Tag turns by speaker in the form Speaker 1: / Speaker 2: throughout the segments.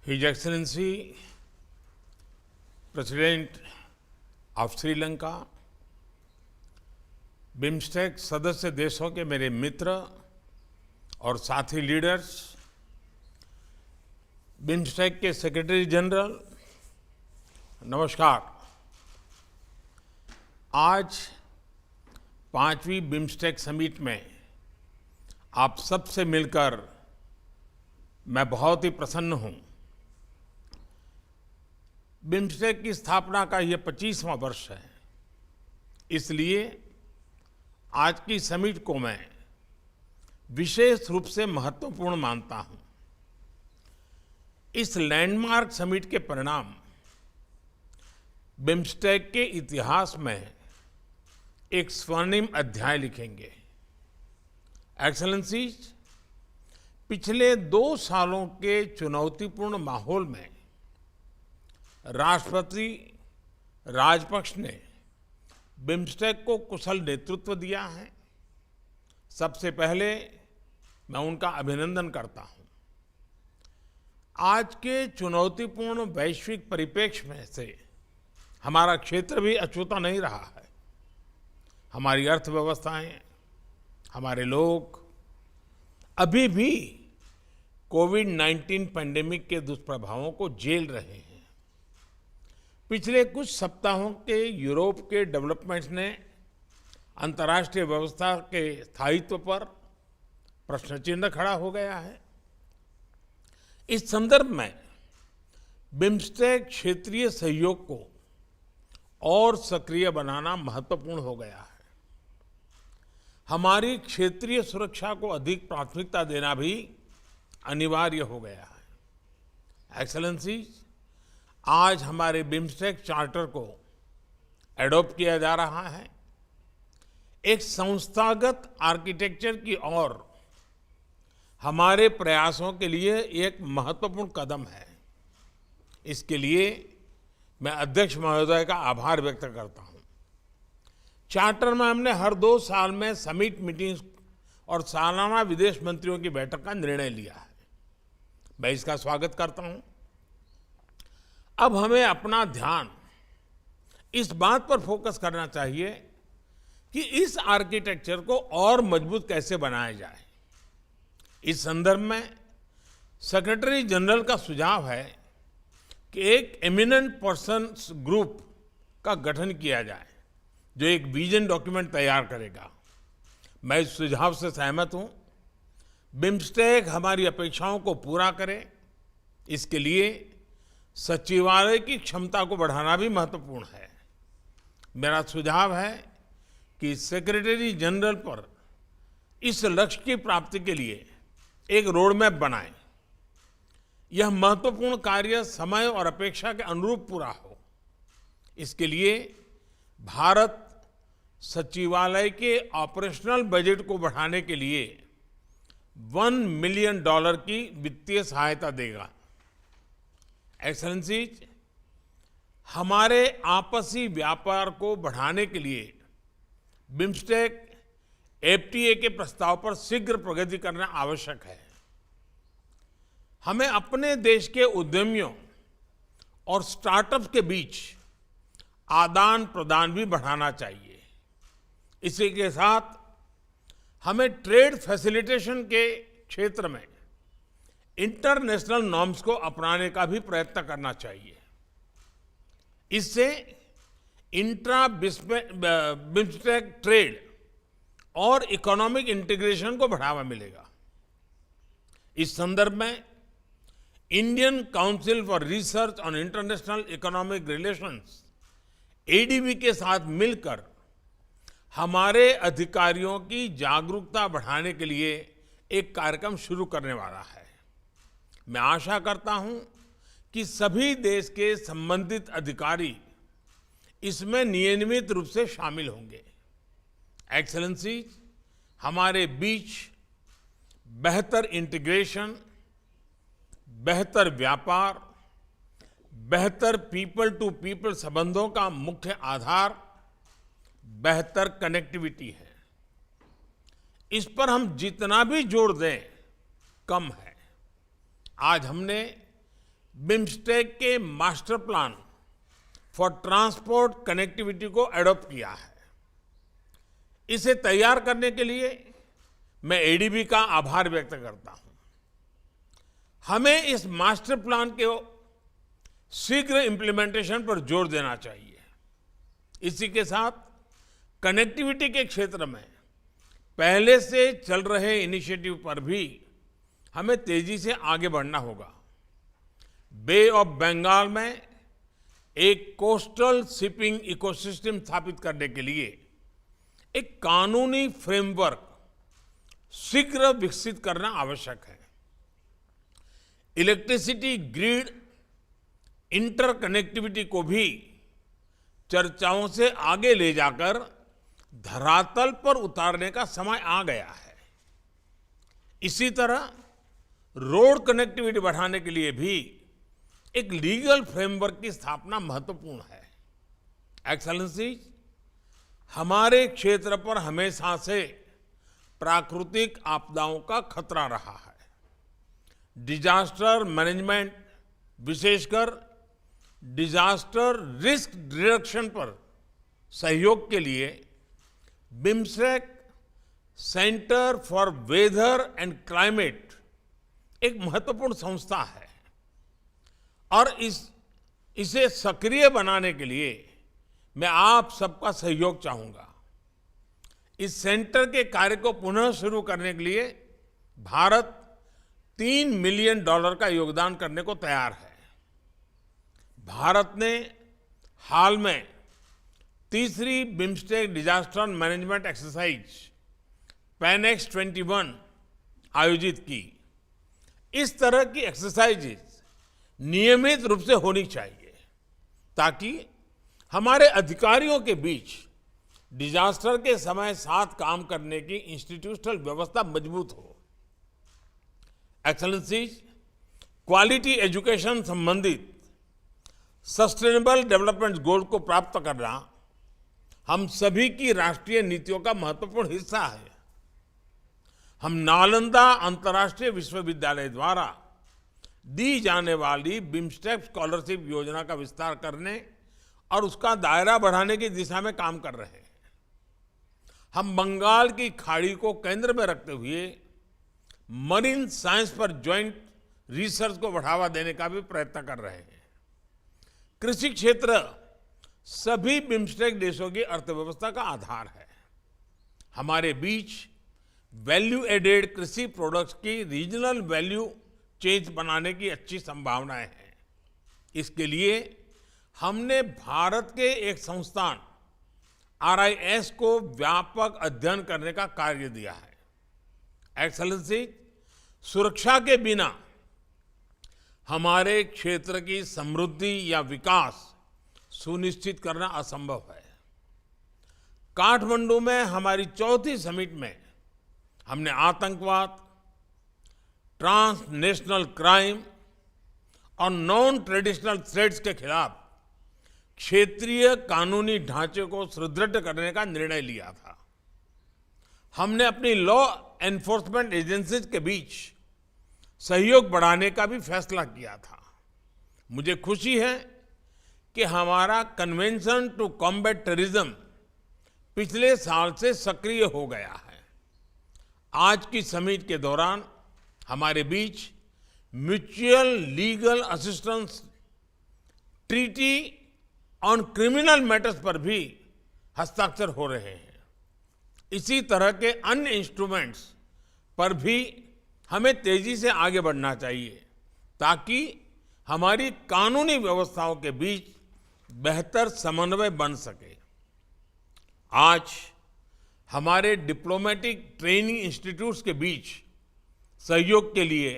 Speaker 1: His Excellency, President of Sri Lanka, BIMSTEC सदस्य देशों के मेरे मित्र और साथी लीडर्स, बिम्स्टेक के सेक्रेटरी जनरल, नमस्कार। आज 5वीं बिम्स्टेक समिट में आप सबसे मिलकर मैं बहुत ही प्रसन्न हूं। बिम्स्टेक की स्थापना का यह 25वां वर्ष है, इसलिए आज की समिट को मैं विशेष रूप से महत्वपूर्ण मानता हूं। इस लैंडमार्क समिट के परिणाम बिम्स्टेक के इतिहास में एक स्वर्णिम अध्याय लिखेंगे। एक्सेलेंसीज, पिछले 2 सालों के चुनौतीपूर्ण माहौल में राष्ट्रपति राजपक्ष ने बिम्स्टेक को कुशल नेतृत्व दिया है। सबसे पहले मैं उनका अभिनंदन करता हूं। आज के चुनौतीपूर्ण वैश्विक परिप्रेक्ष्य में से हमारा क्षेत्र भी अछूता नहीं रहा है। हमारी अर्थव्यवस्थाएं, हमारे लोग अभी भी कोविड-19 पैंडेमिक के दुष्प्रभावों को झेल रहे हैं। पिछले कुछ सप्ताहों के यूरोप के डेवलपमेंट्स ने अंतर्राष्ट्रीय व्यवस्था के स्थायित्व पर प्रश्न चिन्ह खड़ा हो गया है। इस संदर्भ में बिम्स्टेक क्षेत्रीय सहयोग को और सक्रिय बनाना महत्वपूर्ण हो गया है। हमारी क्षेत्रीय सुरक्षा को अधिक प्राथमिकता देना भी अनिवार्य हो गया है। एक्सेलेंसीज, आज हमारे बिम्स्टेक चार्टर को एडॉप्ट किया जा रहा है। एक संस्थागत आर्किटेक्चर की ओर हमारे प्रयासों के लिए एक महत्वपूर्ण कदम है। इसके लिए मैं अध्यक्ष महोदय का आभार व्यक्त करता हूं। चार्टर में हमने हर 2 साल में समिट मीटिंग्स और सालाना विदेश मंत्रियों की बैठक का निर्णय लिया है। मैं इसका स्वागत करता हूं। अब हमें अपना ध्यान इस बात पर फोकस करना चाहिए कि इस आर्किटेक्चर को और मजबूत कैसे बनाया जाए। इस संदर्भ में सेक्रेटरी जनरल का सुझाव है कि एक एमिनेंट पर्सन्स ग्रुप का गठन किया जाए जो एक विजन डॉक्यूमेंट तैयार करेगा। मैं इस सुझाव से सहमत हूं। बिम्स्टेक हमारी अपेक्षाओं को पूरा करे, इसके लिए सचिवालय की क्षमता को बढ़ाना भी महत्वपूर्ण है। मेरा सुझाव है कि सेक्रेटरी जनरल पर इस लक्ष्य की प्राप्ति के लिए एक रोड मैप बनाएं। यह महत्वपूर्ण कार्य समय और अपेक्षा के अनुरूप पूरा हो। इसके लिए भारत सचिवालय के ऑपरेशनल बजट को बढ़ाने के लिए $1 मिलियन की वित्तीय सहायता देगा। एक्सेलेंसीज, हमारे आपसी व्यापार को बढ़ाने के लिए बिम्स्टेक एफटीए के प्रस्ताव पर शीघ्र प्रगति करना आवश्यक है। हमें अपने देश के उद्यमियों और स्टार्टअप्स के बीच आदान प्रदान भी बढ़ाना चाहिए। इसी के साथ हमें ट्रेड फैसिलिटेशन के क्षेत्र में इंटरनेशनल नॉर्म्स को अपनाने का भी प्रयत्न करना चाहिए। इससे इंट्रा बिम्स्टेक ट्रेड और इकोनॉमिक इंटीग्रेशन को बढ़ावा मिलेगा। इस संदर्भ में Indian council for research on international economic relations ADB के साथ मिलकर हमारे अधिकारियों की जागरूकता बढ़ाने के लिए एक कार्यक्रम शुरू करने वाला है। मैं आशा करता हूं कि सभी देश के संबंधित अधिकारी इसमें नियमित रूप से शामिल होंगे। एक्सेलेंसीज, हमारे बीच बेहतर इंटीग्रेशन, बेहतर व्यापार, बेहतर पीपल टू पीपल संबंधों का मुख्य आधार बेहतर कनेक्टिविटी है। इस पर हम जितना भी जोर दें कम है। आज हमने बिम्स्टेक के master plan for transport connectivity को एडॉप्ट किया है। इसे तैयार करने के लिए मैं एडीबी का आभार व्यक्त करता हूं। हमें इस मास्टर प्लान के शीघ्र इंप्लीमेंटेशन पर जोर देना चाहिए। इसी के साथ कनेक्टिविटी के क्षेत्र में पहले से चल रहे इनिशिएटिव पर भी हमें तेजी से आगे बढ़ना होगा। बे ऑफ बंगाल में एक कोस्टल शिपिंग इकोसिस्टम स्थापित करने के लिए एक कानूनी फ्रेमवर्क शीघ्र विकसित करना आवश्यक है। इलेक्ट्रिसिटी ग्रिड इंटरकनेक्टिविटी को भी चर्चाओं से आगे ले जाकर धरातल पर उतारने का समय आ गया है। इसी तरह रोड कनेक्टिविटी बढ़ाने के लिए भी एक लीगल फ्रेमवर्क की स्थापना महत्वपूर्ण है। एक्सेलेंसीज, हमारे क्षेत्र पर हमेशा से प्राकृतिक आपदाओं का खतरा रहा है। डिजास्टर मैनेजमेंट, विशेषकर डिजास्टर रिस्क रिडक्शन पर सहयोग के लिए BIMSTEC centre for weather and climate एक महत्वपूर्ण संस्था है और इसे सक्रिय बनाने के लिए मैं आप सबका सहयोग चाहूंगा। इस सेंटर के कार्य को पुनः शुरू करने के लिए भारत $3 मिलियन का योगदान करने को तैयार है। भारत ने हाल में तीसरी बिम्स्टेक डिजास्टर मैनेजमेंट एक्सरसाइज पैनेक्स 21 आयोजित की। इस तरह की एक्सरसाइजेज नियमित रूप से होनी चाहिए ताकि हमारे अधिकारियों के बीच डिजास्टर के समय साथ काम करने की इंस्टीट्यूशनल व्यवस्था मजबूत हो। एक्सेलेंसीज, क्वालिटी एजुकेशन संबंधित सस्टेनेबल डेवलपमेंट गोल को प्राप्त करना हम सभी की राष्ट्रीय नीतियों का महत्वपूर्ण हिस्सा है। हम नालंदा अंतर्राष्ट्रीय विश्वविद्यालय द्वारा दी जाने वाली बिम्स्टेक स्कॉलरशिप योजना का विस्तार करने और उसका दायरा बढ़ाने की दिशा में काम कर रहे हैं। हम बंगाल की खाड़ी को केंद्र में रखते हुए मरीन साइंस पर ज्वाइंट रिसर्च को बढ़ावा देने का भी प्रयत्न कर रहे हैं। कृषि क्षेत्र सभी बिम्स्टेक देशों की अर्थव्यवस्था का आधार है। हमारे बीच वैल्यू एडेड कृषि प्रोडक्ट्स की रीजनल वैल्यू चेन बनाने की अच्छी संभावनाएं हैं। इसके लिए हमने भारत के एक संस्थान RIS को व्यापक अध्ययन करने का कार्य दिया है। एक्सेलेंसी, सुरक्षा के बिना हमारे क्षेत्र की समृद्धि या विकास सुनिश्चित करना असंभव है। काठमांडू में हमारी चौथी समिट में हमने आतंकवाद, ट्रांसनेशनल क्राइम और नॉन ट्रेडिशनल थ्रेट्स के खिलाफ क्षेत्रीय कानूनी ढांचे को सुदृढ़ करने का निर्णय लिया था। हमने अपनी लॉ एनफोर्समेंट एजेंसीज के बीच सहयोग बढ़ाने का भी फैसला किया था। मुझे खुशी है कि हमारा कन्वेंशन टू कॉम्बैट टेररिज्म पिछले साल से सक्रिय हो गया है। आज की समिट के दौरान हमारे बीच mutual legal assistance treaty on criminal matters पर भी हस्ताक्षर हो रहे हैं। इसी तरह के अन्य इंस्ट्रूमेंट्स पर भी हमें तेजी से आगे बढ़ना चाहिए ताकि हमारी कानूनी व्यवस्थाओं के बीच बेहतर समन्वय बन सके। आज हमारे डिप्लोमेटिक ट्रेनिंग इंस्टीट्यूट्स के बीच सहयोग के लिए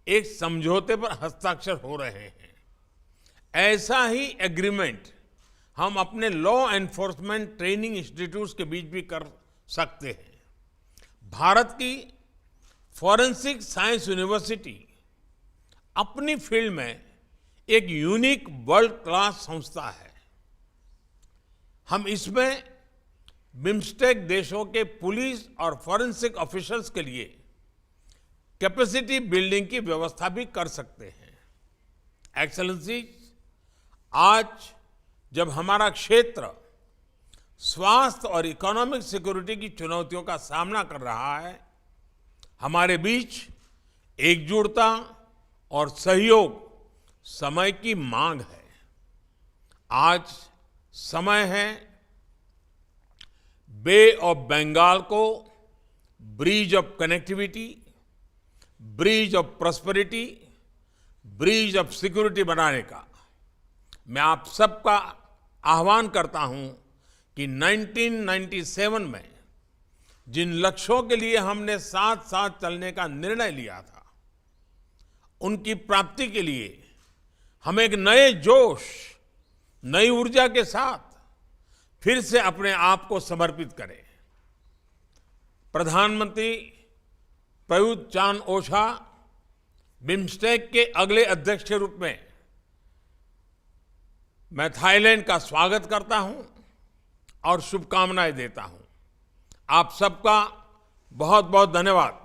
Speaker 1: एक समझौते पर हस्ताक्षर हो रहे हैं। ऐसा ही एग्रीमेंट हम अपने लॉ एनफोर्समेंट ट्रेनिंग इंस्टीट्यूट्स के बीच भी कर सकते हैं। भारत की फॉरेंसिक साइंस यूनिवर्सिटी अपनी फील्ड में एक यूनिक वर्ल्ड क्लास संस्था है। हम इसमें बिम्स्टेक देशों के पुलिस और फॉरेंसिक ऑफिसर्स के लिए कैपेसिटी बिल्डिंग की व्यवस्था भी कर सकते हैं। एक्सेलेंसीज, आज जब हमारा क्षेत्र स्वास्थ्य और इकोनॉमिक सिक्योरिटी की चुनौतियों का सामना कर रहा है, हमारे बीच एकजुटता और सहयोग समय की मांग है। आज समय है बे ऑफ बंगाल को bridge of connectivity, bridge of prosperity, bridge of security बनाने का। मैं आप सबका आह्वान करता हूं कि 1997 में जिन लक्ष्यों के लिए हमने साथ साथ चलने का निर्णय लिया था, उनकी प्राप्ति के लिए हम एक नए जोश, नई ऊर्जा के साथ फिर से अपने आप को समर्पित करें। प्रधानमंत्री प्रयुक्त चान-ओछा बिम्स्टेक के अगले अध्यक्ष के रूप में मैं थाईलैंड का स्वागत करता हूं और शुभकामनाएं देता हूं। आप सबका बहुत बहुत धन्यवाद।